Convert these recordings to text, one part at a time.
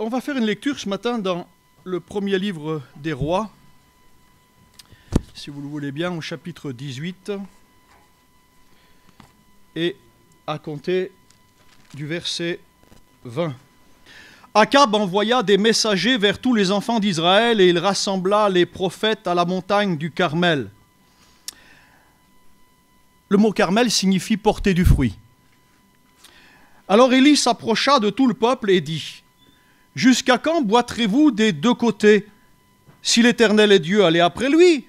On va faire une lecture ce matin dans le premier livre des rois, si vous le voulez bien, au chapitre 18, et à compter du verset 20. Akab envoya des messagers vers tous les enfants d'Israël et il rassembla les prophètes à la montagne du Carmel. Le mot Carmel signifie porter du fruit. Alors Élie s'approcha de tout le peuple et dit : « Jusqu'à quand boiterez-vous des deux côtés ? Si l'Éternel est Dieu, allez après lui.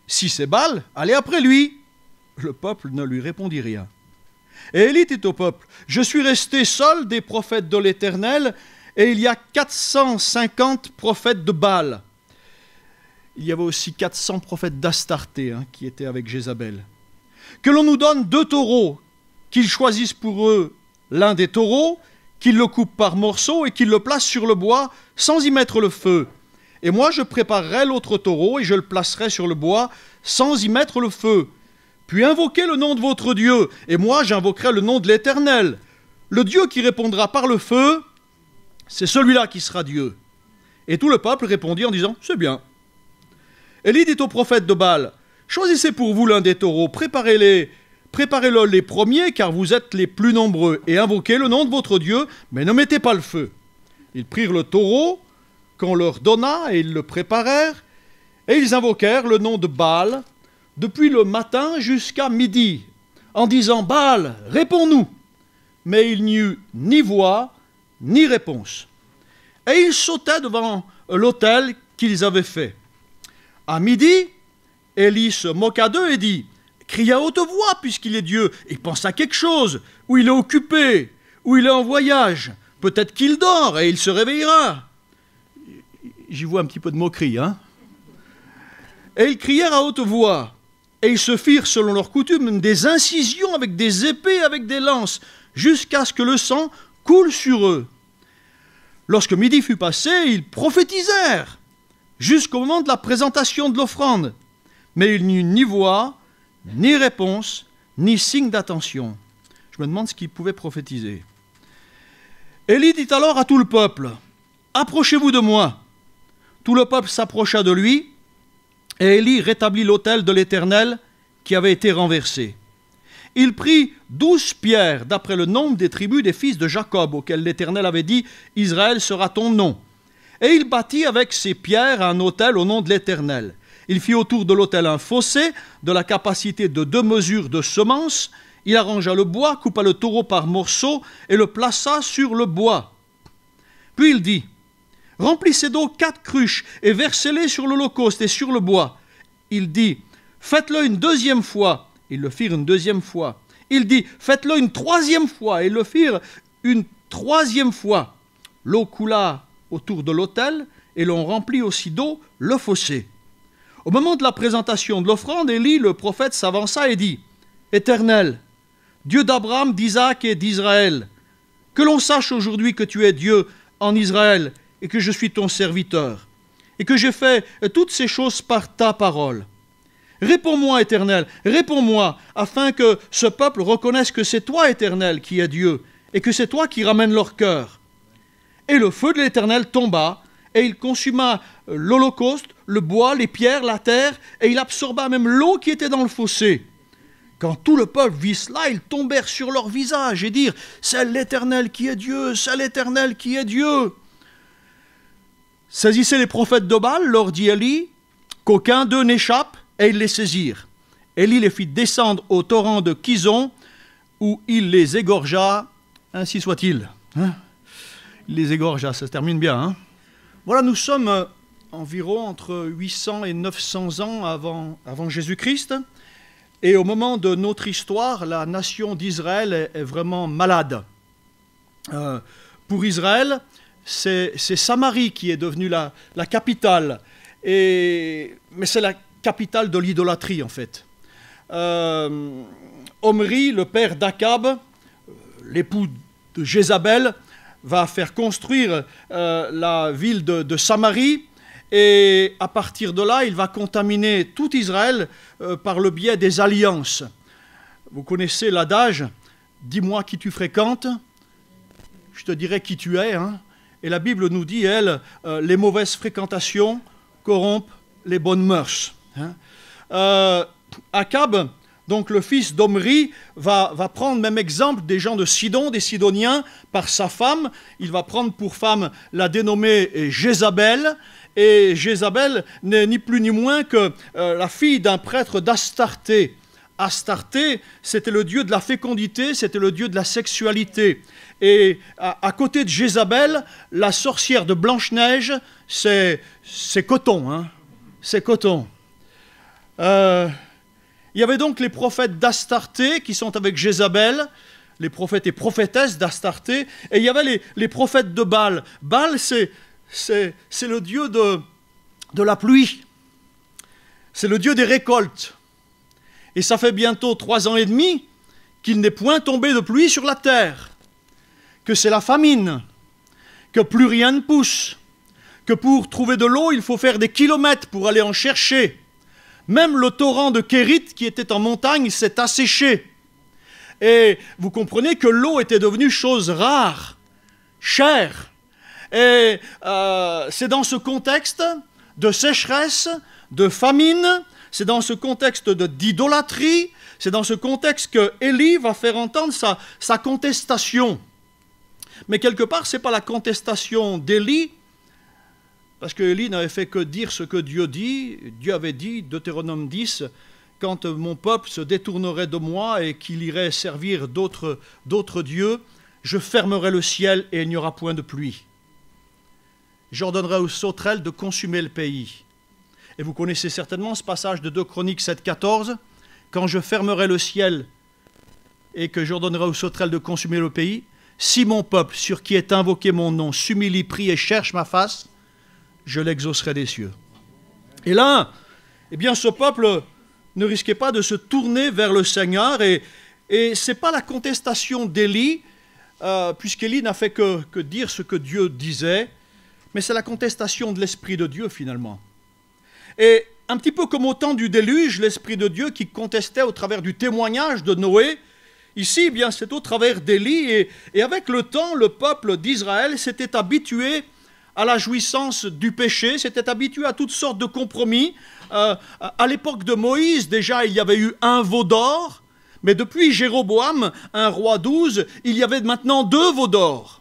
Si c'est Baal, allez après lui. » Le peuple ne lui répondit rien. Et Élie dit au peuple : « Je suis resté seul des prophètes de l'Éternel, et il y a 450 prophètes de Baal. » Il y avait aussi 400 prophètes d'Astarté qui étaient avec Jézabel. « Que l'on nous donne 2 taureaux, qu'ils choisissent pour eux l'un des taureaux, qu'ils le coupent par morceaux et qu'ils le placent sur le bois sans y mettre le feu. Et moi je préparerai l'autre taureau et je le placerai sur le bois sans y mettre le feu. Puis invoquez le nom de votre Dieu, et moi j'invoquerai le nom de l'Éternel. Le Dieu qui répondra par le feu, c'est celui-là qui sera Dieu. » Et tout le peuple répondit en disant : « C'est bien. » Élie dit au prophète de Baal : « Choisissez pour vous l'un des taureaux, préparez-le les premiers, car vous êtes les plus nombreux, et invoquez le nom de votre Dieu, mais ne mettez pas le feu. » Ils prirent le taureau qu'on leur donna, et ils le préparèrent, et ils invoquèrent le nom de Baal, depuis le matin jusqu'à midi, en disant : « Baal, réponds-nous !» Mais il n'y eut ni voix, ni réponse. Et ils sautaient devant l'autel qu'ils avaient fait. À midi, Élie se moqua d'eux et dit : « Crie à haute voix, puisqu'il est Dieu, et pense à quelque chose, ou il est occupé, ou il est en voyage. Peut-être qu'il dort, et il se réveillera. » J'y vois un petit peu de moquerie, Et ils crièrent à haute voix, et ils se firent, selon leur coutume, des incisions avec des épées, avec des lances, jusqu'à ce que le sang coule sur eux. Lorsque midi fut passé, ils prophétisèrent, jusqu'au moment de la présentation de l'offrande. Mais il n'y eut ni voix, ni réponse, ni signe d'attention. Je me demande ce qu'ils pouvaient prophétiser. Élie dit alors à tout le peuple : « Approchez-vous de moi. » Tout le peuple s'approcha de lui, et Élie rétablit l'autel de l'Éternel qui avait été renversé. Il prit 12 pierres, d'après le nombre des tribus des fils de Jacob, auxquels l'Éternel avait dit : « Israël sera ton nom. » Et il bâtit avec ces pierres un autel au nom de l'Éternel. Il fit autour de l'autel un fossé de la capacité de 2 mesures de semence. Il arrangea le bois, coupa le taureau par morceaux et le plaça sur le bois. Puis il dit : « Remplissez d'eau 4 cruches et versez-les sur l'holocauste et sur le bois. » Il dit : « Faites-le une 2e fois. » Ils le firent une 2e fois. Il dit : « Faites-le une 3e fois. » Ils le firent une 3e fois. L'eau coula autour de l'autel et l'on remplit aussi d'eau le fossé. Au moment de la présentation de l'offrande, Élie, le prophète, s'avança et dit : « Éternel, Dieu d'Abraham, d'Isaac et d'Israël, que l'on sache aujourd'hui que tu es Dieu en Israël et que je suis ton serviteur, et que j'ai fait toutes ces choses par ta parole. Réponds-moi, Éternel, réponds-moi, afin que ce peuple reconnaisse que c'est toi, Éternel, qui es Dieu, et que c'est toi qui ramènes leur cœur. » Et le feu de l'Éternel tomba, et il consuma l'holocauste, le bois, les pierres, la terre, et il absorba même l'eau qui était dans le fossé. Quand tout le peuple vit cela, ils tombèrent sur leur visage et dirent : « C'est l'Éternel qui est Dieu, c'est l'Éternel qui est Dieu. » Saisissez les prophètes de Baal, leur dit Élie, qu'aucun d'eux n'échappe, et ils les saisirent. Élie les fit descendre au torrent de Kison, où il les égorgea, ainsi soit-il. Il les égorgea, ça se termine bien. Voilà, nous sommes environ entre 800 et 900 ans avant Jésus-Christ. Et au moment de notre histoire, la nation d'Israël est vraiment malade. Pour Israël, c'est Samarie qui est devenue la capitale. Mais c'est la capitale de l'idolâtrie, en fait. Omri, le père d'Akab, l'époux de Jézabel, va faire construire la ville de Samarie, et à partir de là, il va contaminer tout Israël par le biais des alliances. Vous connaissez l'adage « Dis-moi qui tu fréquentes, je te dirai qui tu es ». Et la Bible nous dit, elle, les mauvaises fréquentations corrompent les bonnes mœurs. Akab, donc le fils d'Omri, va prendre même exemple des gens de Sidon, des Sidoniens, par sa femme. Il va prendre pour femme la dénommée Jézabel. Et Jézabel n'est ni plus ni moins que la fille d'un prêtre d'Astarté. Astarté, c'était le dieu de la fécondité, c'était le dieu de la sexualité. Et à côté de Jézabel, la sorcière de Blanche-Neige, c'est coton. C'est coton. Il y avait donc les prophètes d'Astarté qui sont avec Jézabel, les prophètes et prophétesses d'Astarté, et il y avait les prophètes de Baal. Baal, c'est le dieu de la pluie, c'est le dieu des récoltes. Et ça fait bientôt 3 ans et demi qu'il n'est point tombé de pluie sur la terre, que c'est la famine, que plus rien ne pousse, que pour trouver de l'eau, il faut faire des kilomètres pour aller en chercher. Même le torrent de Kérit, qui était en montagne, s'est asséché. Et vous comprenez que l'eau était devenue chose rare, chère. Et c'est dans ce contexte de sécheresse, de famine, c'est dans ce contexte d'idolâtrie, c'est dans ce contexte que Élie va faire entendre sa contestation. Mais quelque part, ce n'est pas la contestation d'Élie, parce que Élie n'avait fait que dire ce que Dieu dit. Dieu avait dit, Deutéronome 10, quand mon peuple se détournerait de moi et qu'il irait servir d'autres dieux, je fermerai le ciel et il n'y aura point de pluie. J'ordonnerai aux sauterelles de consumer le pays. Et vous connaissez certainement ce passage de 2 Chroniques 7,14, quand je fermerai le ciel et que j'ordonnerai aux sauterelles de consumer le pays, si mon peuple, sur qui est invoqué mon nom, s'humilie, prie et cherche ma face, je l'exaucerai des cieux. Et là, eh bien, ce peuple ne risquait pas de se tourner vers le Seigneur, et ce n'est pas la contestation d'Élie, puisqu'Élie n'a fait que dire ce que Dieu disait, mais c'est la contestation de l'Esprit de Dieu finalement. Et un petit peu comme au temps du déluge, l'Esprit de Dieu qui contestait au travers du témoignage de Noé, ici, eh bien, c'est au travers d'Élie, et avec le temps, le peuple d'Israël s'était habitué à la jouissance du péché, s'était habitué à toutes sortes de compromis. À l'époque de Moïse, déjà, il y avait eu un veau d'or, mais depuis Jéroboam, un roi 12, il y avait maintenant 2 veaux d'or,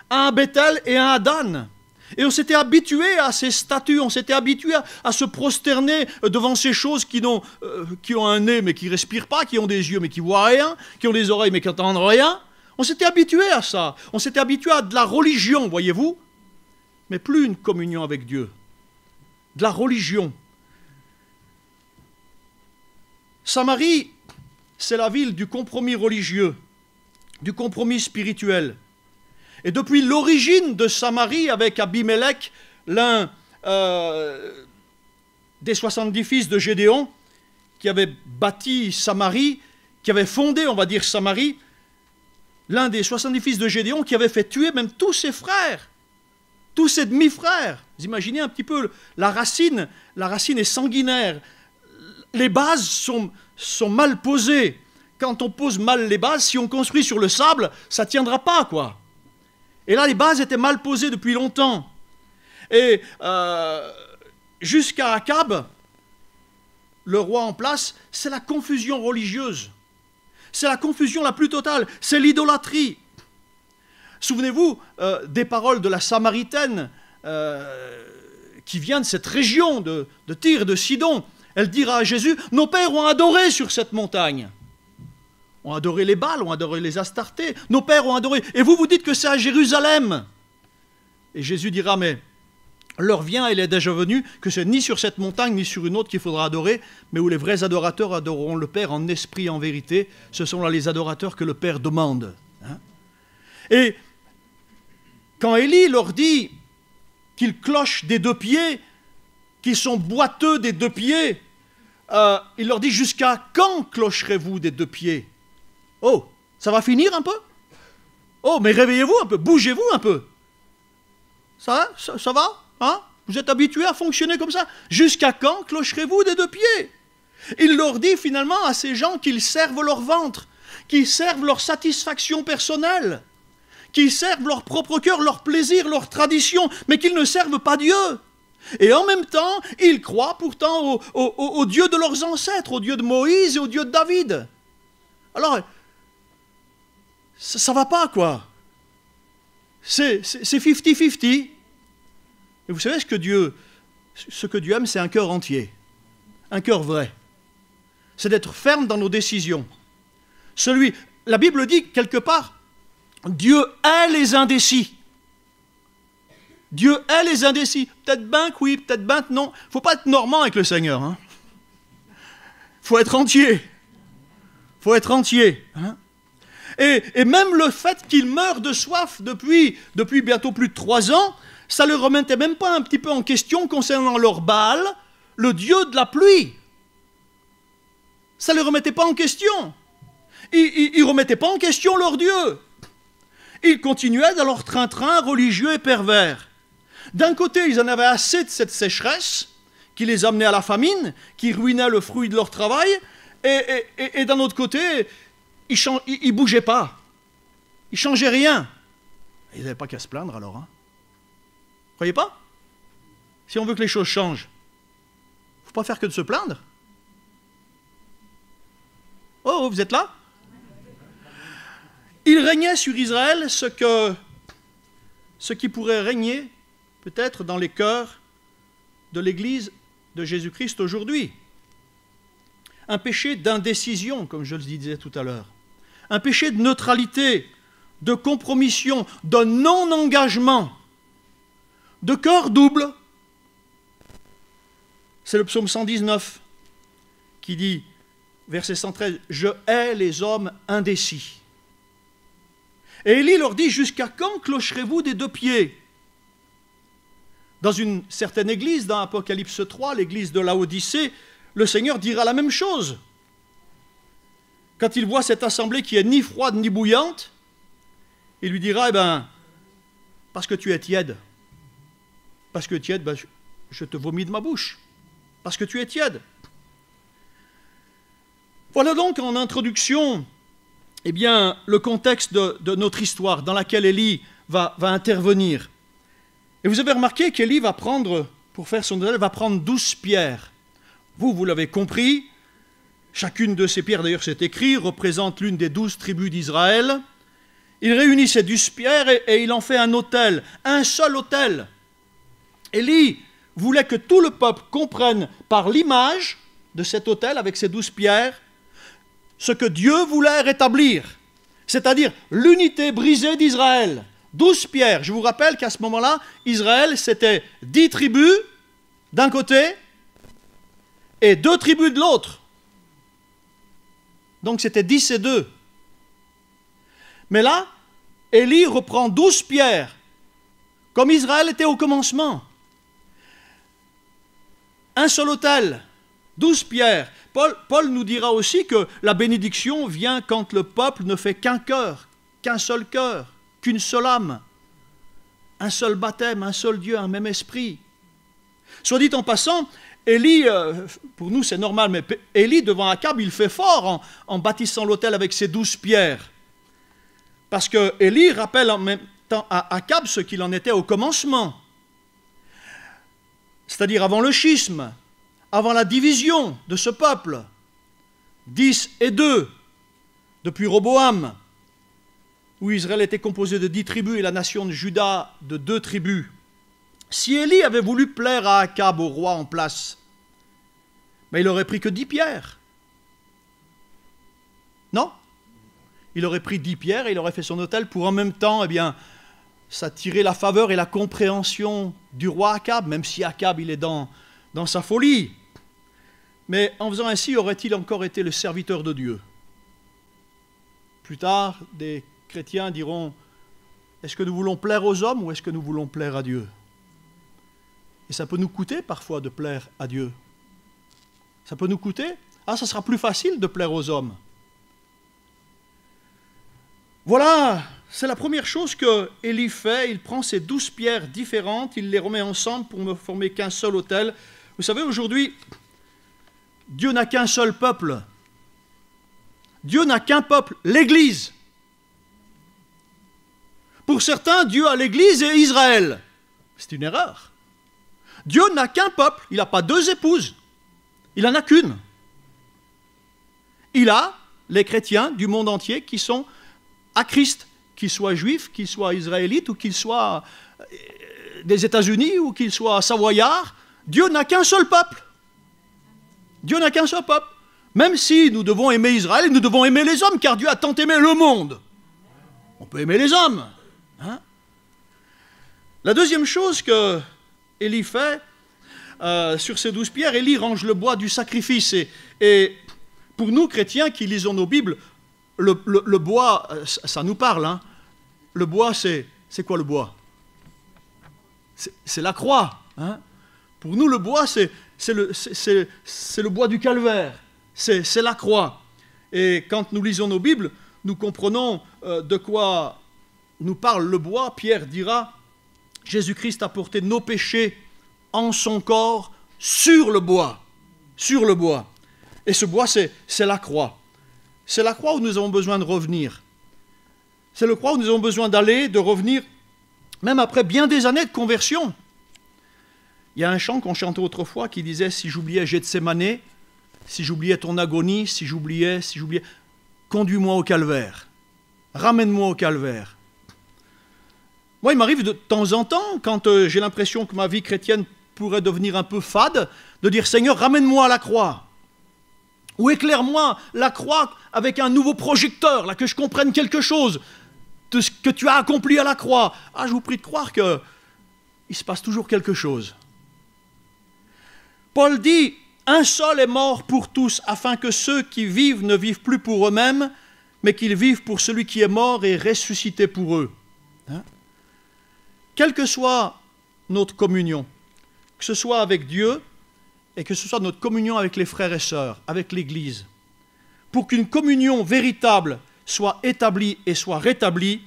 un à Bethel et un à Dan. Et on s'était habitué à ces statues, on s'était habitué à se prosterner devant ces choses qui ont un nez mais qui ne respirent pas, qui ont des yeux mais qui ne voient rien, qui ont des oreilles mais qui n'entendent rien. On s'était habitué à ça, on s'était habitué à de la religion, voyez-vous, mais plus une communion avec Dieu, de la religion. Samarie, c'est la ville du compromis religieux, du compromis spirituel. Et depuis l'origine de Samarie, avec Abimelech, l'un des 70 fils de Gédéon, qui avait bâti Samarie, qui avait fondé, on va dire, Samarie, l'un des 70 fils de Gédéon, qui avait fait tuer même tous ses frères, tous ses demi-frères. Vous imaginez un petit peu la racine est sanguinaire. Les bases sont mal posées. Quand on pose mal les bases, si on construit sur le sable, ça ne tiendra pas, quoi. Et là, les bases étaient mal posées depuis longtemps. Et jusqu'à Akab, le roi en place, c'est la confusion religieuse. C'est la confusion la plus totale. C'est l'idolâtrie. Souvenez-vous des paroles de la Samaritaine qui vient de cette région de Tyr, de Sidon. Elle dira à Jésus, « Nos pères ont adoré sur cette montagne. » Ont adoré les Baals, ont adoré les Astartés. Nos pères ont adoré. Et vous, vous dites que c'est à Jérusalem. Et Jésus dira, mais l'heure vient, elle est déjà venue, que c'est ni sur cette montagne, ni sur une autre qu'il faudra adorer, mais où les vrais adorateurs adoreront le Père en esprit et en vérité. Ce sont là les adorateurs que le Père demande. Et quand Élie leur dit qu'ils clochent des 2 pieds, qu'ils sont boiteux des 2 pieds, il leur dit, jusqu'à quand clocherez-vous des 2 pieds ? Oh, ça va finir un peu ? Oh, mais réveillez-vous un peu, bougez-vous un peu. Ça va hein? Vous êtes habitués à fonctionner comme ça? Jusqu'à quand clocherez-vous des deux pieds? Il leur dit finalement à ces gens qu'ils servent leur ventre, qu'ils servent leur satisfaction personnelle, qu'ils servent leur propre cœur, leur plaisir, leur tradition, mais qu'ils ne servent pas Dieu. Et en même temps, ils croient pourtant au Dieu de leurs ancêtres, au Dieu de Moïse et au Dieu de David. Alors, ça ne va pas, quoi. C'est 50-50. Et vous savez ce que Dieu aime, c'est un cœur entier, un cœur vrai. C'est d'être ferme dans nos décisions. La Bible dit quelque part, Dieu hait les indécis. Dieu hait les indécis. Peut-être ben que oui, peut-être ben que non. Il ne faut pas être normand avec le Seigneur. Hein. Faut être entier. Faut être entier. Hein. Et même le fait qu'ils meurent de soif depuis bientôt plus de 3 ans, ça ne le remettait même pas un petit peu en question concernant leur Baal, le dieu de la pluie. Ça ne le remettait pas en question. Ils ne remettaient pas en question leur Dieu. Ils continuaient dans leur train-train religieux et pervers. D'un côté, ils en avaient assez de cette sécheresse qui les amenait à la famine, qui ruinait le fruit de leur travail, et d'un autre côté, ils ne bougeaient pas. Ils ne changeaient rien. Ils n'avaient pas qu'à se plaindre alors. Hein. Vous croyez pas? Si on veut que les choses changent, il ne faut pas faire que de se plaindre. Oh, vous êtes là? Il régnait sur Israël ce qui pourrait régner peut-être dans les cœurs de l'Église de Jésus-Christ aujourd'hui. Un péché d'indécision, comme je le disais tout à l'heure. Un péché de neutralité, de compromission, de non-engagement, de cœur double. C'est le psaume 119 qui dit, verset 113, « Je hais les hommes indécis ». Et Élie leur dit, « Jusqu'à quand clocherez-vous des deux pieds ?» Dans une certaine église, dans Apocalypse 3, l'église de Laodicée, le Seigneur dira la même chose. Quand il voit cette assemblée qui est ni froide ni bouillante, il lui dira, parce que tu es tiède. Parce que tiède, je te vomis de ma bouche. Parce que tu es tiède. Voilà donc en introduction, le contexte de notre histoire dans laquelle Élie va intervenir. Et vous avez remarqué qu'Élie va prendre, pour faire son autel, va prendre 12 pierres. Vous l'avez compris, chacune de ces pierres, d'ailleurs c'est écrit, représente l'une des 12 tribus d'Israël. Il réunit ces 12 pierres et il en fait un autel, un seul autel. Élie voulait que tout le peuple comprenne par l'image de cet autel avec ces 12 pierres ce que Dieu voulait rétablir, c'est-à-dire l'unité brisée d'Israël. 12 pierres. Je vous rappelle qu'à ce moment-là, Israël, c'était 10 tribus d'un côté et 2 tribus de l'autre. Donc c'était 10 et 2. Mais là, Élie reprend 12 pierres, comme Israël était au commencement. Un seul autel, 12 pierres. Paul nous dira aussi que la bénédiction vient quand le peuple ne fait qu'un cœur, qu'un seul cœur, qu'une seule âme, un seul baptême, un seul Dieu, un même esprit. Soit dit en passant, Élie, pour nous c'est normal, mais Élie devant Akab, il fait fort en bâtissant l'autel avec ses 12 pierres. Parce que Élie rappelle en même temps à Akab ce qu'il en était au commencement. C'est-à-dire avant le schisme, avant la division de ce peuple. 10 et 2, depuis Roboam, où Israël était composé de 10 tribus et la nation de Juda de 2 tribus. Si Élie avait voulu plaire à Akab, au roi en place, mais il aurait pris que 10 pierres. Non? Il aurait pris 10 pierres et il aurait fait son autel pour en même temps, s'attirer la faveur et la compréhension du roi Akab, même si Akab, il est dans sa folie. Mais en faisant ainsi, aurait-il encore été le serviteur de Dieu? Plus tard, des chrétiens diront, est-ce que nous voulons plaire aux hommes ou est-ce que nous voulons plaire à Dieu? Et ça peut nous coûter parfois de plaire à Dieu. Ça peut nous coûter. Ça sera plus facile de plaire aux hommes. Voilà c'est la première chose que Élie fait. Il prend ces 12 pierres différentes, il les remet ensemble pour ne former qu'un seul autel. Vous savez, aujourd'hui, Dieu n'a qu'un seul peuple. Dieu n'a qu'un peuple, l'Église. Pour certains, Dieu a l'Église et Israël. C'est une erreur. Dieu n'a qu'un peuple, il n'a pas deux épouses, il n'en a qu'une. Il a les chrétiens du monde entier qui sont à Christ, qu'ils soient juifs, qu'ils soient israélites, ou qu'ils soient des États-Unis, ou qu'ils soient savoyards. Dieu n'a qu'un seul peuple. Dieu n'a qu'un seul peuple. Même si nous devons aimer Israël, nous devons aimer les hommes, car Dieu a tant aimé le monde. On peut aimer les hommes. Hein? La deuxième chose que Élie fait, sur ces 12 pierres, Élie range le bois du sacrifice. Et pour nous, chrétiens, qui lisons nos Bibles, le bois, ça nous parle. Hein? Le bois, c'est quoi le bois? C'est la croix. Hein? Pour nous, le bois, c'est le bois du calvaire. C'est la croix. Et quand nous lisons nos Bibles, nous comprenons de quoi nous parle le bois. Pierre dira, Jésus-Christ a porté nos péchés en son corps sur le bois. Sur le bois. Et ce bois, c'est la croix. C'est la croix où nous avons besoin de revenir. C'est la croix où nous avons besoin d'aller, de revenir, même après bien des années de conversion. Il y a un chant qu'on chantait autrefois qui disait « Si j'oubliais Gethsémané, si j'oubliais ton agonie, si j'oubliais, conduis-moi au calvaire, ramène-moi au calvaire. » Moi, il m'arrive de temps en temps, quand j'ai l'impression que ma vie chrétienne pourrait devenir un peu fade, de dire « Seigneur, ramène-moi à la croix. » Ou éclaire-moi la croix avec un nouveau projecteur, là, que je comprenne quelque chose de ce que tu as accompli à la croix. Ah, je vous prie de croire qu'il se passe toujours quelque chose. Paul dit, un seul est mort pour tous, afin que ceux qui vivent ne vivent plus pour eux-mêmes, mais qu'ils vivent pour celui qui est mort et ressuscité pour eux. Hein? Quelle que soit notre communion, que ce soit avec Dieu, et que ce soit notre communion avec les frères et sœurs, avec l'Église. Pour qu'une communion véritable soit établie et soit rétablie,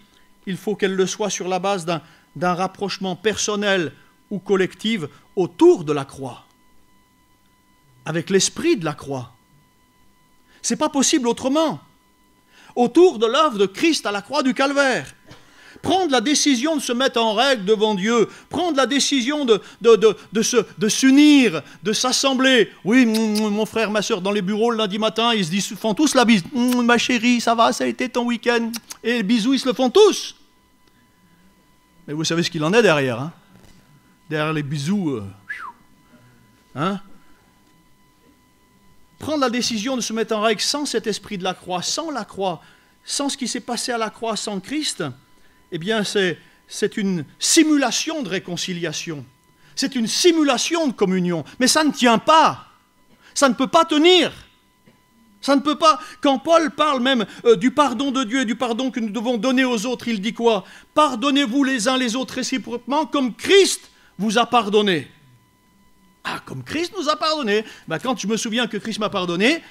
il faut qu'elle le soit sur la base d'un rapprochement personnel ou collectif autour de la croix, avec l'esprit de la croix. Ce n'est pas possible autrement. Autour de l'œuvre de Christ à la croix du Calvaire. Prendre la décision de se mettre en règle devant Dieu, prendre la décision de s'unir, de s'assembler. Oui, mon frère, ma soeur, dans les bureaux le lundi matin, ils se font tous la bise. Ma chérie, ça va, ça a été ton week-end. Et les bisous, ils se le font tous. Mais vous savez ce qu'il en est derrière. Hein? Derrière les bisous. Hein? Prendre la décision de se mettre en règle sans cet esprit de la croix, sans ce qui s'est passé à la croix, sans Christ, eh bien, c'est une simulation de réconciliation. C'est une simulation de communion. Mais ça ne tient pas. Ça ne peut pas tenir. Ça ne peut pas. Quand Paul parle même du pardon de Dieu et du pardon que nous devons donner aux autres, il dit quoi? Pardonnez-vous les uns les autres réciproquement comme Christ vous a pardonné. Ah, comme Christ nous a pardonné. Ben, quand je me souviens que Christ m'a pardonné,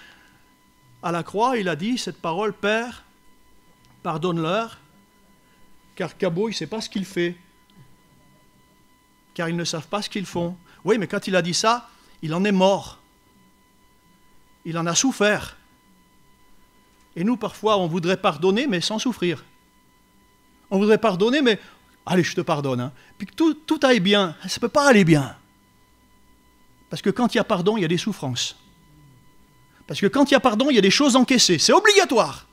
à la croix, il a dit cette parole, Père, pardonne-leur, car Cabot, il ne sait pas ce qu'il fait, car ils ne savent pas ce qu'ils font. Oui, mais quand il a dit ça, il en est mort. Il en a souffert. Et nous, parfois, on voudrait pardonner, mais sans souffrir. On voudrait pardonner, mais allez, je te pardonne. Hein. Puis que tout aille bien. Ça ne peut pas aller bien. Parce que quand il y a pardon, il y a des souffrances. Parce que quand il y a pardon, il y a des choses encaissées. C'est obligatoire.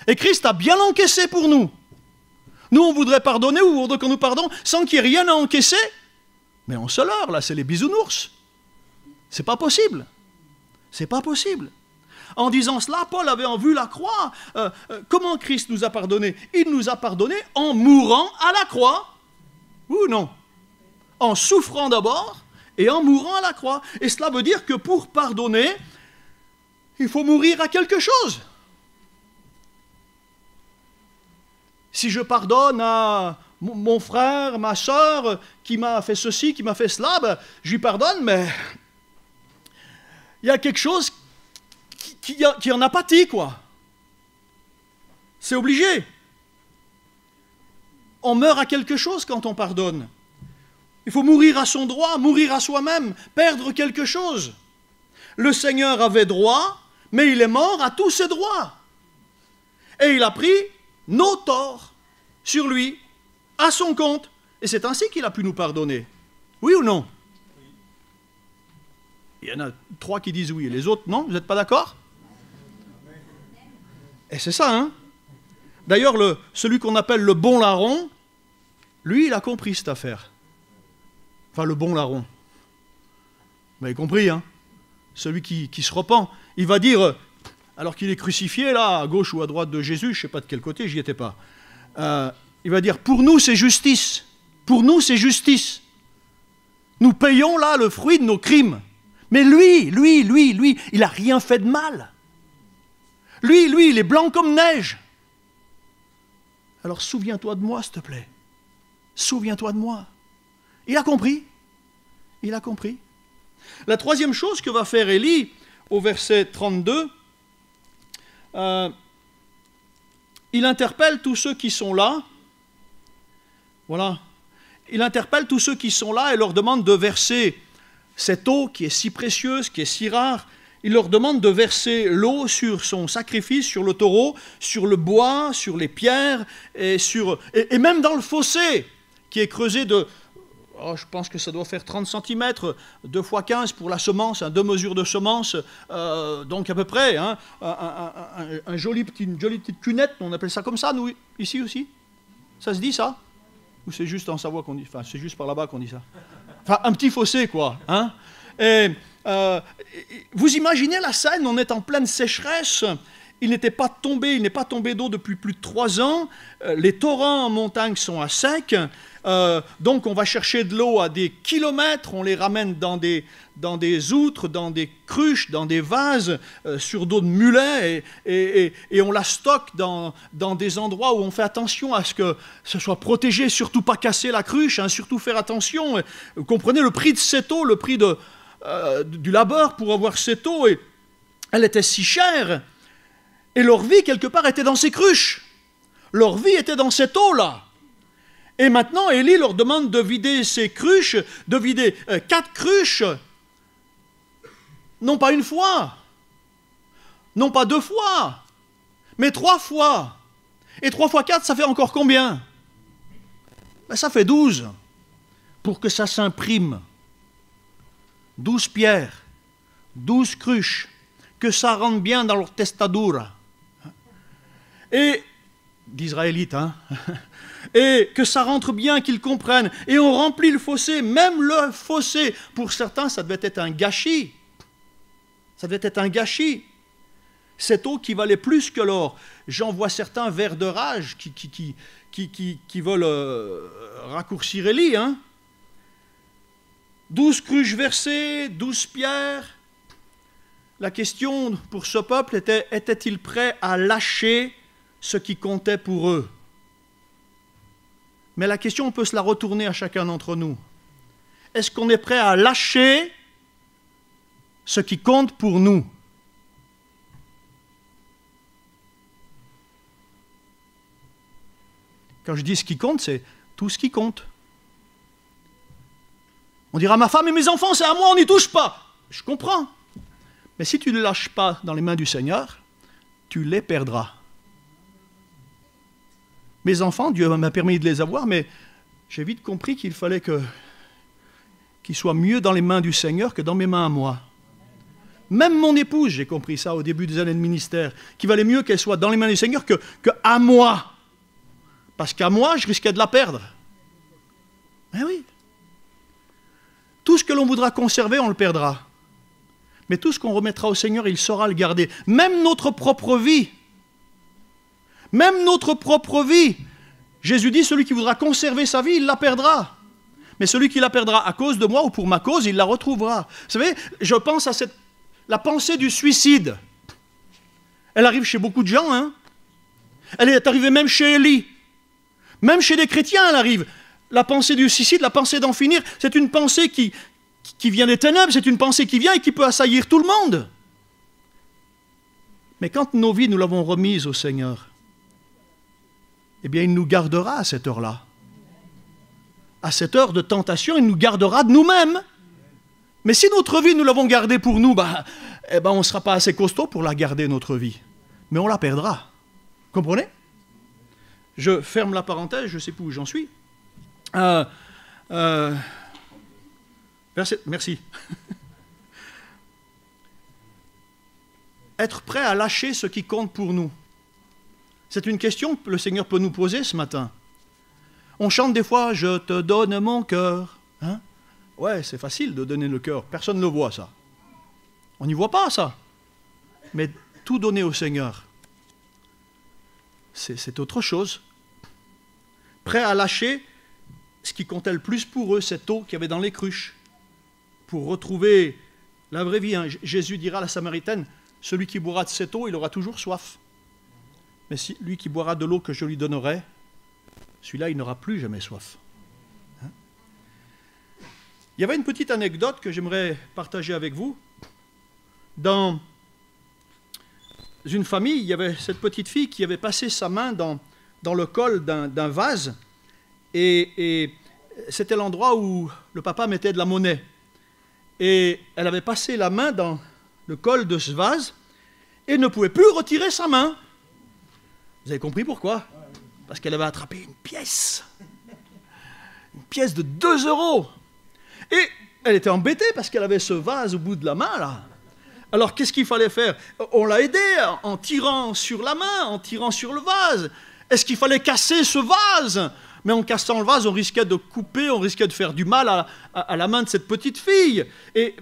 Et Christ a bien encaissé pour nous. Nous, on voudrait pardonner ou on voudrait qu'on nous pardonne sans qu'il n'y ait rien à encaisser. Mais on se leurre, là, c'est les bisounours. C'est pas possible. C'est pas possible. En disant cela, Paul avait en vue la croix. Comment Christ nous a pardonné? Il nous a pardonné en mourant à la croix. Ou non? En souffrant d'abord et en mourant à la croix. Et cela veut dire que pour pardonner, il faut mourir à quelque chose. Si je pardonne à mon frère, ma soeur, qui m'a fait ceci, qui m'a fait cela, ben, je lui pardonne, mais il y a quelque chose qui en a pâti, quoi. C'est obligé. on meurt à quelque chose quand on pardonne. Il faut mourir à son droit, mourir à soi-même, perdre quelque chose. Le Seigneur avait droit, mais il est mort à tous ses droits. Et il a pris nos torts sur lui, à son compte. Et c'est ainsi qu'il a pu nous pardonner. Oui ou non? Il y en a 3 qui disent oui, et les autres non. Vous n'êtes pas d'accord? Et c'est ça, hein? D'ailleurs, celui qu'on appelle le bon larron, lui, il a compris cette affaire. Enfin, le bon larron. Vous avez compris, hein? Celui qui se repent. Il va dire, alors qu'il est crucifié, là, à gauche ou à droite de Jésus, je ne sais pas de quel côté, j'y étais pas. Il va dire, pour nous, c'est justice. Pour nous, c'est justice. Nous payons là le fruit de nos crimes. Mais lui, il n'a rien fait de mal. Lui, il est blanc comme neige. Alors souviens-toi de moi, s'il te plaît. Souviens-toi de moi. Il a compris. Il a compris. La troisième chose que va faire Élie, au verset 32, il interpelle tous ceux qui sont là. Voilà. Il interpelle tous ceux qui sont là et leur demande de verser cette eau qui est si précieuse, qui est si rare. Il leur demande de verser l'eau sur son sacrifice, sur le taureau, sur le bois, sur les pierres, et même dans le fossé, qui est creusé de, je pense que ça doit faire 30 cm, 2 x 15 pour la semence, 2 mesures de semence, donc à peu près, hein, une jolie petite cunette, on appelle ça comme ça, nous, ici aussi. Ça se dit, ça? Ou c'est juste en Savoie qu'on dit, enfin, c'est juste par là-bas qu'on dit ça? Enfin, un petit fossé, quoi, hein? Et vous imaginez la scène, on est en pleine sécheresse, il n'est pas tombé d'eau depuis plus de 3 ans, les torrents en montagne sont à sec, donc on va chercher de l'eau à des kilomètres, on les ramène dans des outres, dans des cruches, dans des vases, sur dos de mulets, et on la stocke dans des endroits où on fait attention à ce que ce soit protégé, surtout pas casser la cruche, hein, surtout faire attention. Vous comprenez le prix de cette eau, le prix du labeur pour avoir cette eau, et elle était si chère, et leur vie quelque part était dans ces cruches, leur vie était dans cette eau-là. Et maintenant Élie leur demande de vider ces cruches, de vider 4 cruches, non pas une fois, non pas 2 fois, mais 3 fois. Et 3 fois 4, ça fait encore combien? Ben, ça fait 12, pour que ça s'imprime. 12 pierres, 12 cruches, que ça rentre bien dans leur testadura. Et, d'Israélites, hein, et que ça rentre bien, qu'ils comprennent. Et on remplit le fossé, même le fossé. Pour certains, ça devait être un gâchis. Ça devait être un gâchis. Cette eau qui valait plus que l'or. J'en vois certains vers de rage qui veulent raccourcir Élie, hein. 12 cruches versées, 12 pierres. La question pour ce peuple était-il prêt à lâcher ce qui comptait pour eux? Mais la question, on peut se la retourner à chacun d'entre nous. Est-ce qu'on est prêt à lâcher ce qui compte pour nous? Quand je dis ce qui compte, c'est tout ce qui compte. On dira, ma femme et mes enfants, c'est à moi, on n'y touche pas. Je comprends. Mais si tu ne les lâches pas dans les mains du Seigneur, tu les perdras. Mes enfants, Dieu m'a permis de les avoir, mais j'ai vite compris qu'il fallait qu'ils soient mieux dans les mains du Seigneur que dans mes mains à moi. Même mon épouse, j'ai compris ça au début des années de ministère, qu'il valait mieux qu'elle soit dans les mains du Seigneur que à moi. Parce qu'à moi, je risquais de la perdre. Eh oui. Tout ce que l'on voudra conserver, on le perdra. Mais tout ce qu'on remettra au Seigneur, il saura le garder. Même notre propre vie. Même notre propre vie. Jésus dit, celui qui voudra conserver sa vie, il la perdra. Mais celui qui la perdra à cause de moi ou pour ma cause, il la retrouvera. Vous savez, je pense à la pensée du suicide. Elle arrive chez beaucoup de gens, hein. Elle est arrivée même chez Élie. Même chez des chrétiens, elle arrive. La pensée du suicide, la pensée d'en finir, c'est une pensée qui vient des ténèbres, c'est une pensée qui vient et qui peut assaillir tout le monde. Mais quand nos vies, nous l'avons remise au Seigneur, eh bien, il nous gardera à cette heure-là. à cette heure de tentation, il nous gardera de nous-mêmes. Mais si notre vie, nous l'avons gardée pour nous, on ne sera pas assez costaud pour la garder, notre vie. Mais on la perdra. Comprenez? Je ferme la parenthèse, je ne sais plus où j'en suis. Merci. Être prêt à lâcher ce qui compte pour nous. C'est une question que le Seigneur peut nous poser ce matin. On chante des fois « Je te donne mon cœur ». Hein? Ouais, c'est facile de donner le cœur. Personne ne le voit, ça. On n'y voit pas, ça. Mais tout donner au Seigneur, c'est autre chose. Prêt à lâcher ce qui comptait le plus pour eux, cette eau qu'il y avait dans les cruches, pour retrouver la vraie vie. Hein. Jésus dira à la Samaritaine, celui qui boira de cette eau, il aura toujours soif. Mais lui qui boira de l'eau que je lui donnerai, celui-là, il n'aura plus jamais soif. Hein? Il y avait une petite anecdote que j'aimerais partager avec vous. Dans une famille, il y avait cette petite fille qui avait passé sa main dans le col d'un vase, et c'était l'endroit où le papa mettait de la monnaie. Et elle avait passé la main dans le col de ce vase et ne pouvait plus retirer sa main. Vous avez compris pourquoi? Parce qu'elle avait attrapé une pièce de 2 €. Et elle était embêtée parce qu'elle avait ce vase au bout de la main, là. Alors, qu'est-ce qu'il fallait faire? On l'a aidée en tirant sur la main, en tirant sur le vase. Est-ce qu'il fallait casser ce vase? Mais en cassant le vase, on risquait de couper, on risquait de faire du mal à la main de cette petite fille. Et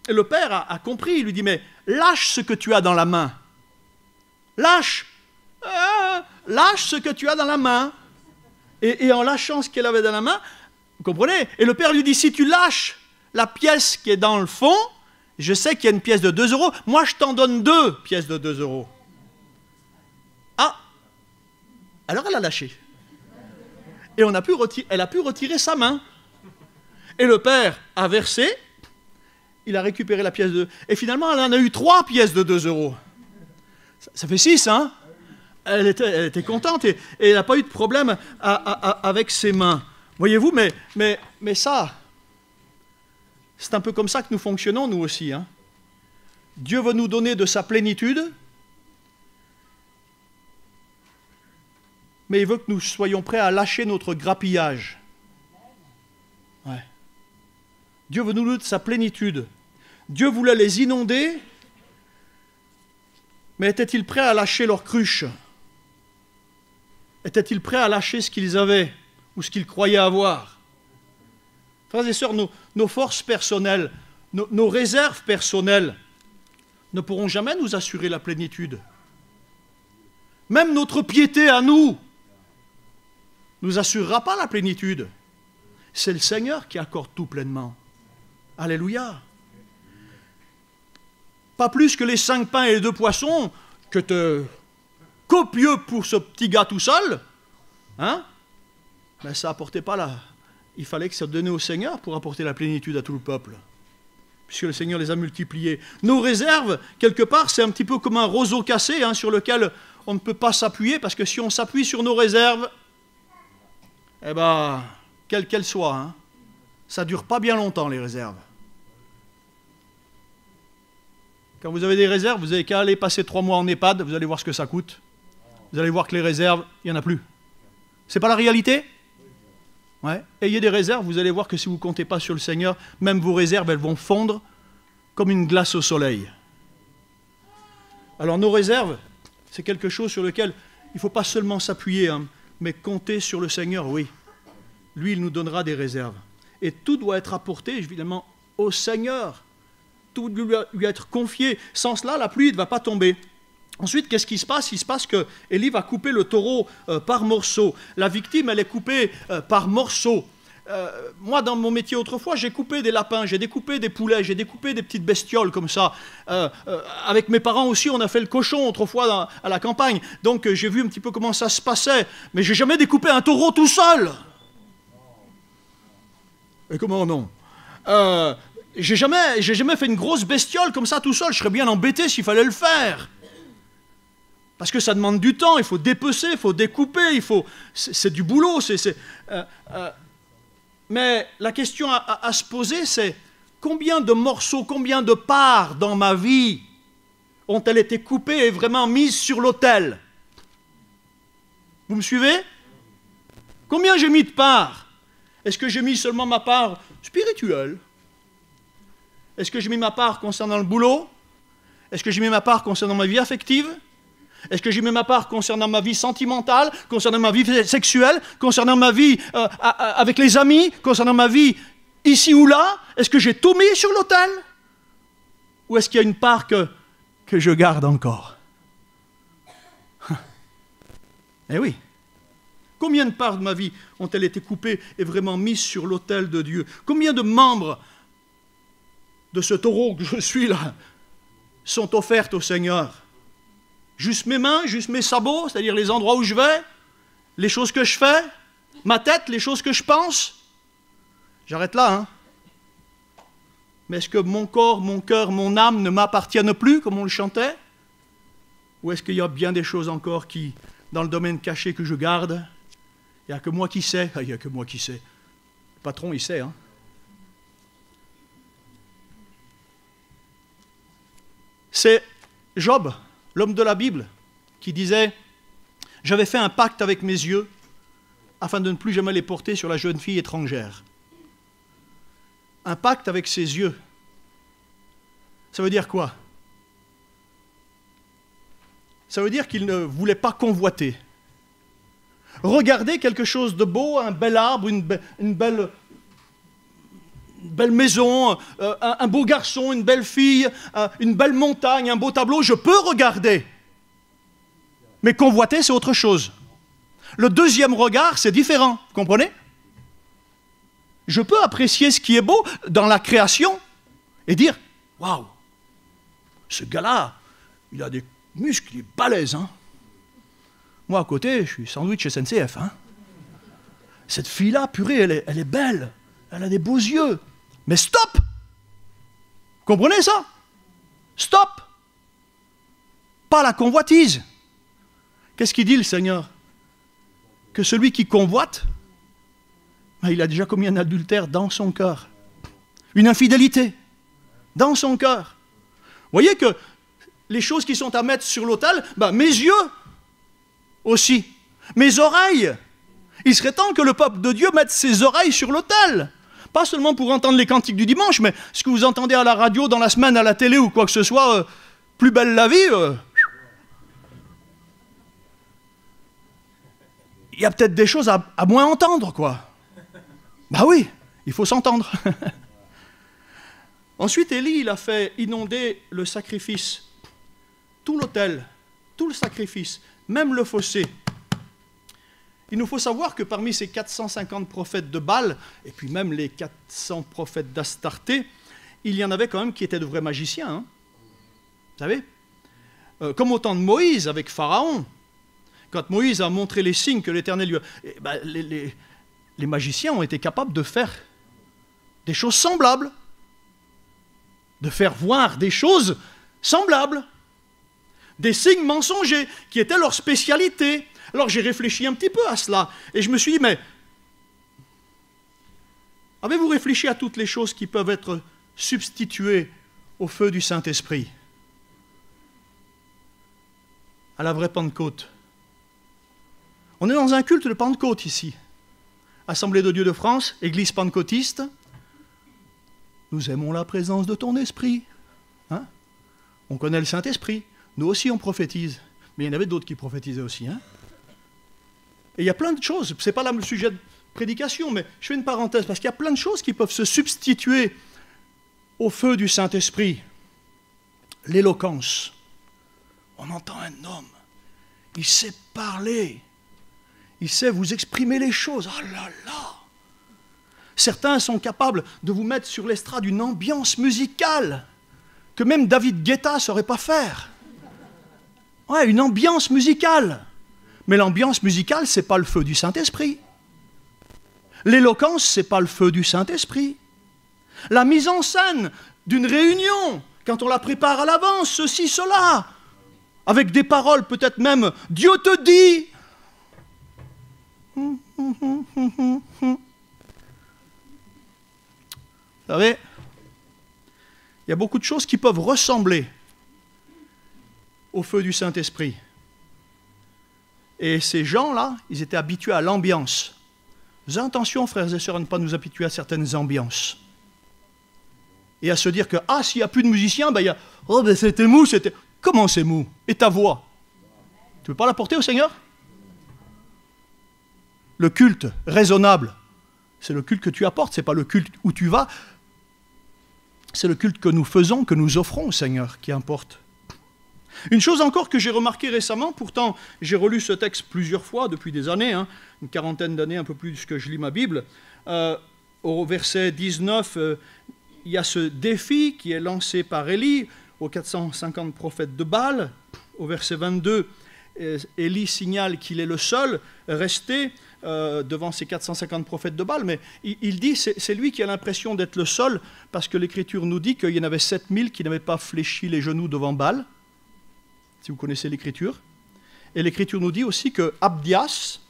le père a compris, il lui dit, mais lâche ce que tu as dans la main. Lâche ce que tu as dans la main. Et en lâchant ce qu'elle avait dans la main, vous comprenez? Et le père lui dit, si tu lâches la pièce qui est dans le fond, je sais qu'il y a une pièce de 2 €, moi je t'en donne 2 pièces de 2 €. Ah, alors elle a lâché. Et elle a pu retirer sa main. Et le père a versé, il a récupéré la pièce de... Et finalement, elle en a eu 3 pièces de 2 €. Ça fait 6, hein? Elle était contente et elle n'a pas eu de problème avec ses mains. Voyez-vous, mais ça, c'est un peu comme ça que nous fonctionnons, nous aussi. Hein? Dieu veut nous donner de sa plénitude, mais il veut que nous soyons prêts à lâcher notre grappillage. Ouais. Dieu veut nous donner de sa plénitude. Dieu voulait les inonder, mais était-il prêt à lâcher leurs cruches? Était-il prêt à lâcher ce qu'ils avaient ou ce qu'ils croyaient avoir? Frères et sœurs, nos forces personnelles, nos réserves personnelles ne pourront jamais nous assurer la plénitude. Même notre piété à nous nous assurera pas la plénitude. C'est le Seigneur qui accorde tout pleinement. Alléluia. Pas plus que les 5 pains et les 2 poissons, que te copieux pour ce petit gars tout seul, hein? Mais ça n'apportait pas là. Il fallait que ça donnait au Seigneur pour apporter la plénitude à tout le peuple. Puisque le Seigneur les a multipliés. Nos réserves, quelque part, c'est un petit peu comme un roseau cassé, hein, sur lequel on ne peut pas s'appuyer, parce que si on s'appuie sur nos réserves, eh bien, quelles qu'elles soient, hein, ça ne dure pas bien longtemps, les réserves. Quand vous avez des réserves, vous n'avez qu'à aller passer 3 mois en EHPAD, vous allez voir ce que ça coûte. Vous allez voir que les réserves, il n'y en a plus. C'est pas la réalité? Ouais. Ayez des réserves, vous allez voir que si vous ne comptez pas sur le Seigneur, même vos réserves, elles vont fondre comme une glace au soleil. Alors nos réserves, c'est quelque chose sur lequel il ne faut pas seulement s'appuyer, hein, mais compter sur le Seigneur, oui. Lui, il nous donnera des réserves. Et tout doit être apporté, évidemment, au Seigneur. Tout doit lui être confié. Sans cela, la pluie ne va pas tomber. Ensuite, qu'est-ce qui se passe? Il se passe que Élie va couper le taureau par morceaux. La victime, elle est coupée par morceaux. Moi, dans mon métier autrefois, j'ai coupé des lapins, j'ai découpé des poulets, j'ai découpé des petites bestioles comme ça. Avec mes parents aussi, on a fait le cochon autrefois à la campagne. Donc, j'ai vu un petit peu comment ça se passait. Mais j'ai jamais découpé un taureau tout seul. Et comment non? J'ai jamais fait une grosse bestiole comme ça tout seul. Je serais bien embêté s'il fallait le faire. Parce que ça demande du temps, il faut dépecer, il faut découper, c'est du boulot. Mais la question à se poser, c'est combien de morceaux, combien de parts dans ma vie ont-elles été coupées et vraiment mises sur l'autel? Vous me suivez? Combien j'ai mis de parts? Est-ce que j'ai mis seulement ma part spirituelle? Est-ce que j'ai mis ma part concernant le boulot? Est-ce que j'ai mis ma part concernant ma vie affective? Est-ce que j'ai mis ma part concernant ma vie sentimentale, concernant ma vie sexuelle, concernant ma vie avec les amis, concernant ma vie ici ou là? Est-ce que j'ai tout mis sur l'autel? Ou est-ce qu'il y a une part que je garde encore? Eh oui. Combien de parts de ma vie ont-elles été coupées et vraiment mises sur l'autel de Dieu? Combien de membres de ce taureau que je suis là sont offertes au Seigneur? Juste mes mains, juste mes sabots, c'est-à-dire les endroits où je vais, les choses que je fais, ma tête, les choses que je pense? J'arrête là, hein? Mais est-ce que mon corps, mon cœur, mon âme ne m'appartiennent plus, comme on le chantait? Ou est-ce qu'il y a bien des choses encore qui, dans le domaine caché que je garde, il n'y a que moi qui sais? Il n'y a que moi qui sais. Le patron, il sait, hein? C'est Job, l'homme de la Bible, qui disait « J'avais fait un pacte avec mes yeux afin de ne plus jamais les porter sur la jeune fille étrangère. » Un pacte avec ses yeux. Ça veut dire quoi? Ça veut dire qu'il ne voulait pas convoiter. Regarder quelque chose de beau, un bel arbre, une belle maison, un beau garçon, une belle fille, une belle montagne, un beau tableau, je peux regarder. Mais convoiter, c'est autre chose. Le deuxième regard, c'est différent, vous comprenez? Je peux apprécier ce qui est beau dans la création et dire « Waouh, ce gars-là, il a des muscles, il est balèze, hein. Moi, à côté, je suis sandwich SNCF, hein. Cette fille-là, purée, elle est belle, elle a des beaux yeux. Mais stop! Vous comprenez ça? Stop! Pas la convoitise. Qu'est-ce qu'il dit le Seigneur? Que celui qui convoite, il a déjà commis un adultère dans son cœur. Une infidélité dans son cœur. Vous voyez que les choses qui sont à mettre sur l'autel, mes yeux aussi, mes oreilles. Il serait temps que le peuple de Dieu mette ses oreilles sur l'autel. Pas seulement pour entendre les cantiques du dimanche, mais ce que vous entendez à la radio, dans la semaine, à la télé ou quoi que ce soit, plus belle la vie. Il y a peut-être des choses à moins entendre, quoi. Bah oui, il faut s'entendre. Ensuite, Élie, il a fait inonder le sacrifice, tout l'autel, tout le sacrifice, même le fossé. Il nous faut savoir que parmi ces 450 prophètes de Baal, et puis même les 400 prophètes d'Astarté, il y en avait quand même qui étaient de vrais magiciens. Hein. Vous savez, comme au temps de Moïse avec Pharaon, quand Moïse a montré les signes que l'Éternel lui a... les magiciens ont été capables de faire des choses semblables, de faire voir des choses semblables, des signes mensongers qui étaient leur spécialité. Alors j'ai réfléchi un petit peu à cela et je me suis dit, mais avez-vous réfléchi à toutes les choses qui peuvent être substituées au feu du Saint-Esprit, à la vraie Pentecôte? On est dans un culte de Pentecôte ici. Assemblée de Dieu de France, Église pentecôtiste. Nous aimons la présence de ton esprit. Hein? On connaît le Saint-Esprit. Nous aussi on prophétise. Mais il y en avait d'autres qui prophétisaient aussi. Hein? Et il y a plein de choses. Ce n'est pas là le sujet de prédication, mais je fais une parenthèse, parce qu'il y a plein de choses qui peuvent se substituer au feu du Saint-Esprit. L'éloquence. On entend un homme. Il sait parler. Il sait vous exprimer les choses. Ah là là! Certains sont capables de vous mettre sur l'estrade une ambiance musicale que même David Guetta ne saurait pas faire. Ouais, une ambiance musicale. Mais l'ambiance musicale, ce n'est pas le feu du Saint-Esprit. L'éloquence, ce n'est pas le feu du Saint-Esprit. La mise en scène d'une réunion, quand on la prépare à l'avance, ceci, cela, avec des paroles peut-être même « Dieu te dit ». Vous savez, il y a beaucoup de choses qui peuvent ressembler au feu du Saint-Esprit. Et ces gens-là, ils étaient habitués à l'ambiance. Faisons attention, frères et sœurs, à ne pas nous habituer à certaines ambiances. Et à se dire que, ah, s'il n'y a plus de musiciens, ben, il y a, oh, ben, c'était mou, c'était... Comment c'est mou? Et ta voix? Tu ne veux pas la porter au Seigneur? Le culte raisonnable, c'est le culte que tu apportes, ce n'est pas le culte où tu vas. C'est le culte que nous faisons, que nous offrons au Seigneur qui importe. Une chose encore que j'ai remarqué récemment, pourtant j'ai relu ce texte plusieurs fois depuis des années, une quarantaine d'années, un peu plus que je lis ma Bible, au verset 19, il y a ce défi qui est lancé par Élie aux 450 prophètes de Baal. Au verset 22, Élie signale qu'il est le seul resté devant ces 450 prophètes de Baal, mais il dit, c'est lui qui a l'impression d'être le seul, parce que l'Écriture nous dit qu'il y en avait 7000 qui n'avaient pas fléchi les genoux devant Baal, si vous connaissez l'Écriture. Et l'Écriture nous dit aussi que Abdias,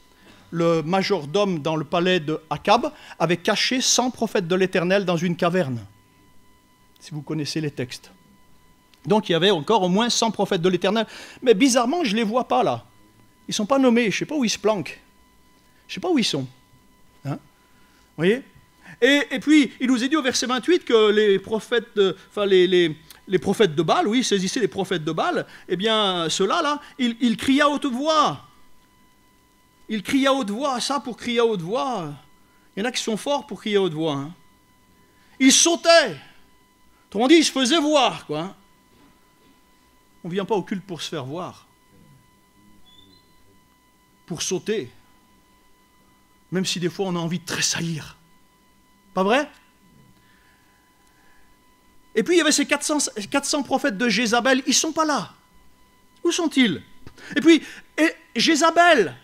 le majordome dans le palais de Akab, avait caché 100 prophètes de l'Éternel dans une caverne, si vous connaissez les textes. Donc il y avait encore au moins 100 prophètes de l'Éternel. Mais bizarrement, je ne les vois pas là. Ils ne sont pas nommés, je ne sais pas où ils se planquent. Je ne sais pas où ils sont. Hein? Vous voyez? Et puis, il nous est dit au verset 28 que les prophètes, les prophètes de Baal, oui, saisissez les prophètes de Baal, eh bien, ceux-là, là, ils crient à haute voix. Ils crient à haute voix, ça pour crier à haute voix. Il y en a qui sont forts pour crier à haute voix. Hein. Ils sautaient. Autrement dit, ils se faisaient voir, quoi. Hein. On ne vient pas au culte pour se faire voir. Pour sauter. Même si des fois on a envie de tressaillir. Pas vrai? Et puis il y avait ces 400 prophètes de Jézabel, ils ne sont pas là. Où sont-ils? Et puis, Jézabel,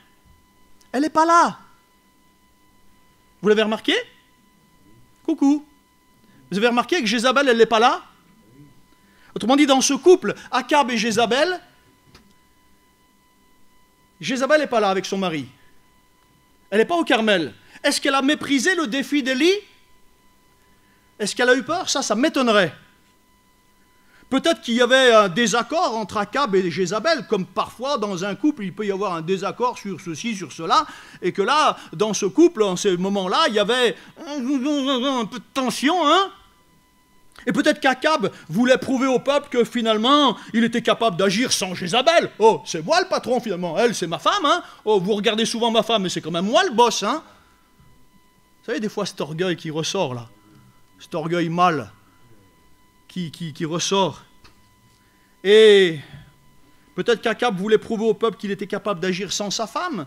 elle n'est pas là. Vous l'avez remarqué? Coucou. Vous avez remarqué que Jézabel, elle n'est pas là? Autrement dit, dans ce couple, Akab et Jézabel, Jézabel n'est pas là avec son mari. Elle n'est pas au Carmel. Est-ce qu'elle a méprisé le défi d'Élie? Est-ce qu'elle a eu peur? Ça m'étonnerait. Peut-être qu'il y avait un désaccord entre Akab et Jézabel, comme parfois dans un couple, il peut y avoir un désaccord sur ceci, sur cela, et que là, dans ce couple, en ce moment-là, il y avait un peu de tension, hein? Et peut-être qu'Akab voulait prouver au peuple que finalement, il était capable d'agir sans Jézabel. Oh, c'est moi le patron finalement, elle c'est ma femme, hein? Oh, vous regardez souvent ma femme, mais c'est quand même moi le boss, hein? Vous savez, des fois cet orgueil qui ressort là, cet orgueil mâle qui ressort. Et peut-être qu'Akab voulait prouver au peuple qu'il était capable d'agir sans sa femme,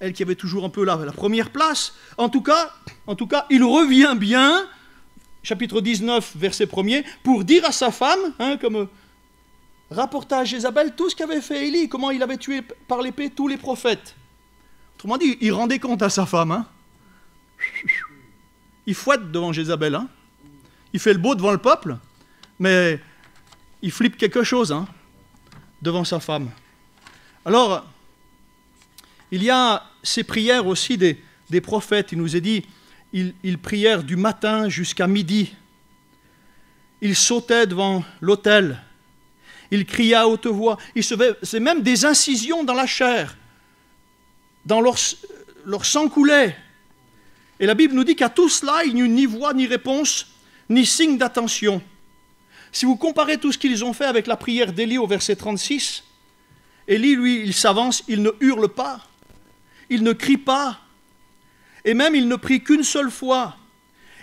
elle qui avait toujours un peu la première place. En tout cas, il revient bien, chapitre 19, verset 1er, pour dire à sa femme, hein, comme rapporta à Jézabel tout ce qu'avait fait Élie, comment il avait tué par l'épée tous les prophètes. Autrement dit, il rendait compte à sa femme. Hein. Il fouette devant Jézabel. Hein. Il fait le beau devant le peuple, mais il flippe quelque chose hein, devant sa femme. Alors, il y a ces prières aussi des prophètes. Il nous est dit, ils prièrent du matin jusqu'à midi. Ils sautaient devant l'autel. Ils criaient à haute voix. C'est même des incisions dans la chair. Leur sang coulait. Et la Bible nous dit qu'à tout cela, il n'y eut ni voix, ni réponse, ni signe d'attention. Si vous comparez tout ce qu'ils ont fait avec la prière d'Élie au verset 36, Élie, lui, il s'avance, il ne hurle pas, il ne crie pas, et même il ne prie qu'une seule fois.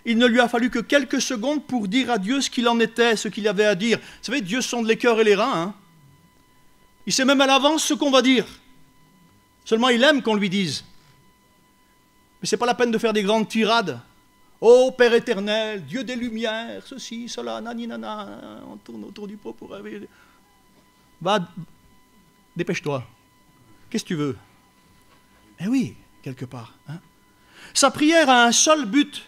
Il ne lui a fallu que quelques secondes pour dire à Dieu ce qu'il en était, ce qu'il avait à dire. Vous savez, Dieu sonde les cœurs et les reins. Hein. Il sait même à l'avance ce qu'on va dire. Seulement, il aime qu'on lui dise. Mais ce n'est pas la peine de faire des grandes tirades. Ô Père éternel, Dieu des lumières, ceci, cela, nani, nana, on tourne autour du pot pour rêver. Va, dépêche-toi. Qu'est-ce que tu veux? Eh oui, quelque part. Hein. Sa prière a un seul but.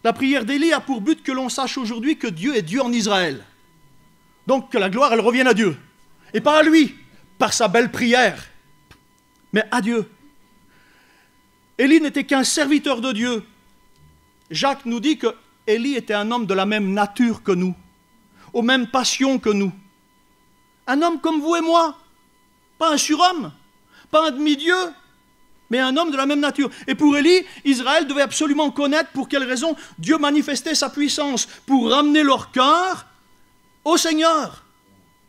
La prière d'Élie a pour but que l'on sache aujourd'hui que Dieu est Dieu en Israël. Donc que la gloire, elle revienne à Dieu. Et pas à lui, par sa belle prière, mais à Dieu. Élie n'était qu'un serviteur de Dieu. Jacques nous dit que Élie était un homme de la même nature que nous, aux mêmes passions que nous. Un homme comme vous et moi, pas un surhomme, pas un demi-dieu, mais un homme de la même nature. Et pour Élie, Israël devait absolument connaître pour quelle raison Dieu manifestait sa puissance, pour ramener leur cœur au Seigneur.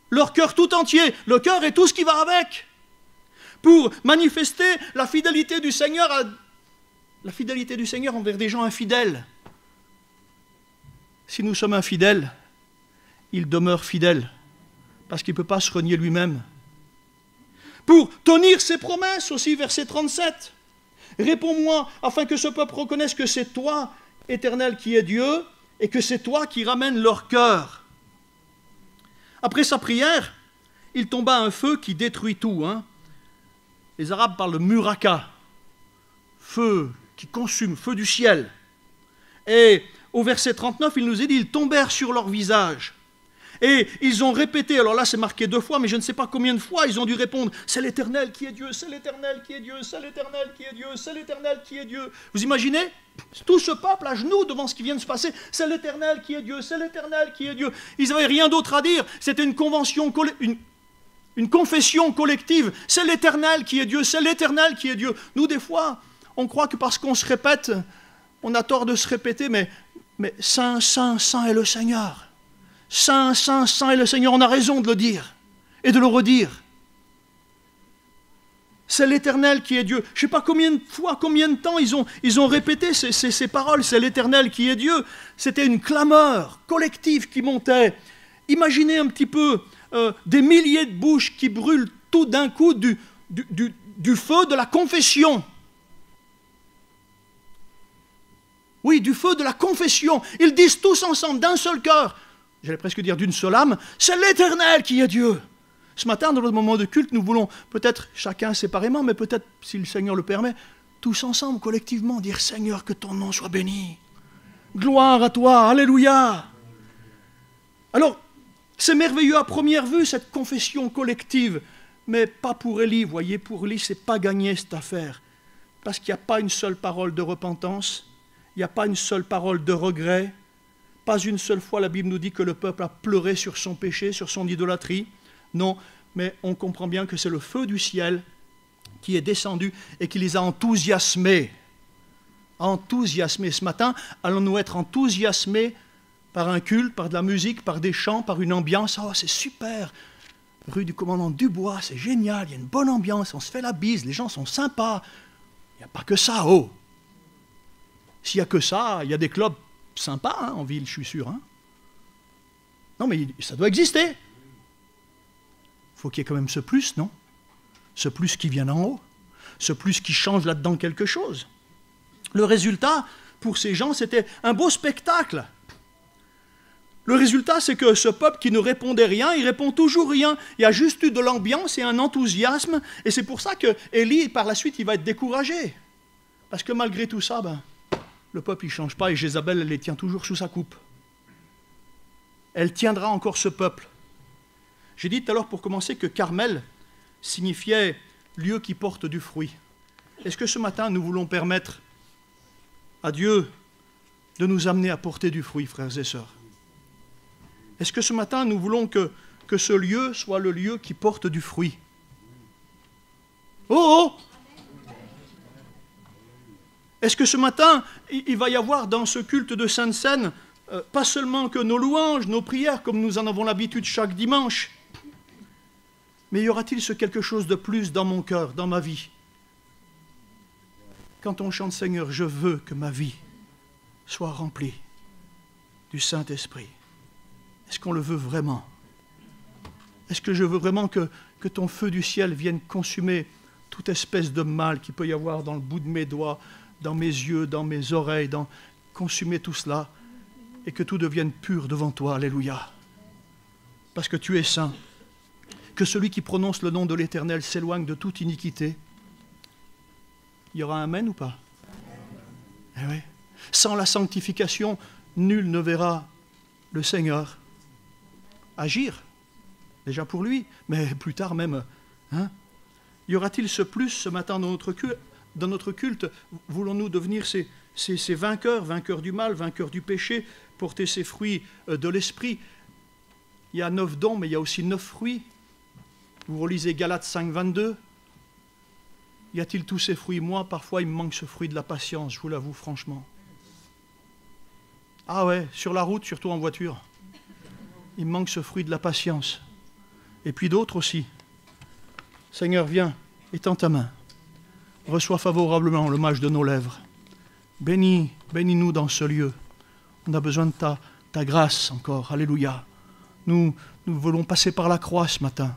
Leur cœur tout entier, le cœur et tout ce qui va avec. Pour manifester la fidélité du Seigneur, envers des gens infidèles. Si nous sommes infidèles, il demeure fidèle, parce qu'il ne peut pas se renier lui-même. Pour tenir ses promesses aussi, verset 37. Réponds-moi, afin que ce peuple reconnaisse que c'est toi, Éternel, qui es Dieu, et que c'est toi qui ramènes leur cœur. Après sa prière, il tomba un feu qui détruit tout. Les Arabes parlent de muraka, feu qui consume, feu du ciel. Et au verset 39, il nous est dit, ils tombèrent sur leur visage. Et ils ont répété, alors là c'est marqué 2 fois, mais je ne sais pas combien de fois ils ont dû répondre, c'est l'Éternel qui est Dieu, c'est l'Éternel qui est Dieu, c'est l'Éternel qui est Dieu, c'est l'Éternel qui est Dieu. Vous imaginez? Tout ce peuple à genoux devant ce qui vient de se passer, c'est l'Éternel qui est Dieu, c'est l'Éternel qui est Dieu. Ils n'avaient rien d'autre à dire, c'était une confession collective, c'est l'Éternel qui est Dieu, c'est l'Éternel qui est Dieu. Nous des fois, on croit que parce qu'on se répète, on a tort de se répéter, mais Saint, Saint, Saint est le Seigneur. Saint, Saint, Saint est le Seigneur, on a raison de le dire et de le redire. C'est l'Éternel qui est Dieu. Je ne sais pas combien de fois, combien de temps ils ont répété ces paroles, c'est l'Éternel qui est Dieu. C'était une clameur collective qui montait. Imaginez un petit peu des milliers de bouches qui brûlent tout d'un coup du feu de la confession. Oui, du feu de la confession. Ils disent tous ensemble, d'un seul cœur, j'allais presque dire d'une seule âme, c'est l'Éternel qui est Dieu. Ce matin, dans notre moment de culte, nous voulons peut-être chacun séparément, mais peut-être, si le Seigneur le permet, tous ensemble, collectivement, dire « Seigneur, que ton nom soit béni. Gloire à toi, alléluia ». Alors, c'est merveilleux à première vue, cette confession collective, mais pas pour Élie, voyez, pour Élie, c'est pas gagné cette affaire, parce qu'il n'y a pas une seule parole de repentance, il n'y a pas une seule parole de regret. Pas une seule fois, la Bible nous dit que le peuple a pleuré sur son péché, sur son idolâtrie. Non, mais on comprend bien que c'est le feu du ciel qui est descendu et qui les a enthousiasmés. Enthousiasmés. Ce matin, allons-nous être enthousiasmés par un culte, par de la musique, par des chants, par une ambiance? Oh, c'est super! Rue du commandant Dubois, c'est génial, il y a une bonne ambiance, on se fait la bise, les gens sont sympas. Il n'y a pas que ça, oh! S'il n'y a que ça, il y a des clubs sympas en ville, je suis sûr. Non, mais ça doit exister. Il faut qu'il y ait quand même ce plus, non? Ce plus qui vient d'en haut. Ce plus qui change là-dedans quelque chose. Le résultat, pour ces gens, c'était un beau spectacle. Le résultat, c'est que ce peuple qui ne répondait rien, il répond toujours rien. Il y a juste eu de l'ambiance et un enthousiasme. Et c'est pour ça que Élie, par la suite, il va être découragé. Parce que malgré tout ça, le peuple, il ne change pas et Jézabel, elle les tient toujours sous sa coupe. Elle tiendra encore ce peuple. J'ai dit tout à l'heure pour commencer que Carmel signifiait lieu qui porte du fruit. Est-ce que ce matin, nous voulons permettre à Dieu de nous amener à porter du fruit, frères et sœurs? Est-ce que ce matin, nous voulons que ce lieu soit le lieu qui porte du fruit? Oh, oh! Est-ce que ce matin, il va y avoir dans ce culte de Sainte-Seine, pas seulement que nos louanges, nos prières, comme nous en avons l'habitude chaque dimanche, mais y aura-t-il ce quelque chose de plus dans mon cœur, dans ma vie? Quand on chante « Seigneur, je veux que ma vie soit remplie du Saint-Esprit », est-ce qu'on le veut vraiment? Est-ce que je veux vraiment que ton feu du ciel vienne consumer toute espèce de mal qu'il peut y avoir dans le bout de mes doigts, dans mes yeux, dans mes oreilles, consumer tout cela, et que tout devienne pur devant toi, alléluia. Parce que tu es saint, que celui qui prononce le nom de l'Éternel s'éloigne de toute iniquité. Il y aura un amen ou pas? Eh oui. Sans la sanctification, nul ne verra le Seigneur agir, déjà pour lui, mais plus tard même. Y aura-t-il ce plus ce matin dans notre culte? dans notre culte, voulons-nous devenir ces vainqueurs, vainqueurs du mal, vainqueurs du péché, porter ces fruits de l'esprit? Il y a 9 dons, mais il y a aussi 9 fruits. Vous relisez Galates 5, 22. Y a-t-il tous ces fruits? Moi, parfois, il me manque ce fruit de la patience, je vous l'avoue franchement. Ah ouais, sur la route, surtout en voiture. Il me manque ce fruit de la patience. Et puis d'autres aussi. Seigneur, viens, étends ta main. Reçois favorablement l'hommage de nos lèvres. Bénis-nous dans ce lieu. On a besoin de ta grâce encore. Alléluia. Nous voulons passer par la croix ce matin.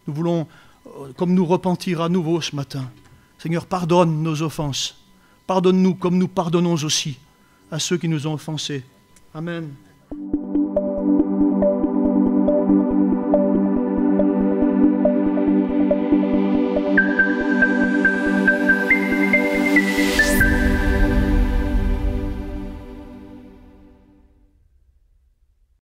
Nous voulons, comme nous, repentir à nouveau ce matin. Seigneur, pardonne nos offenses. Pardonne-nous comme nous pardonnons aussi à ceux qui nous ont offensés. Amen.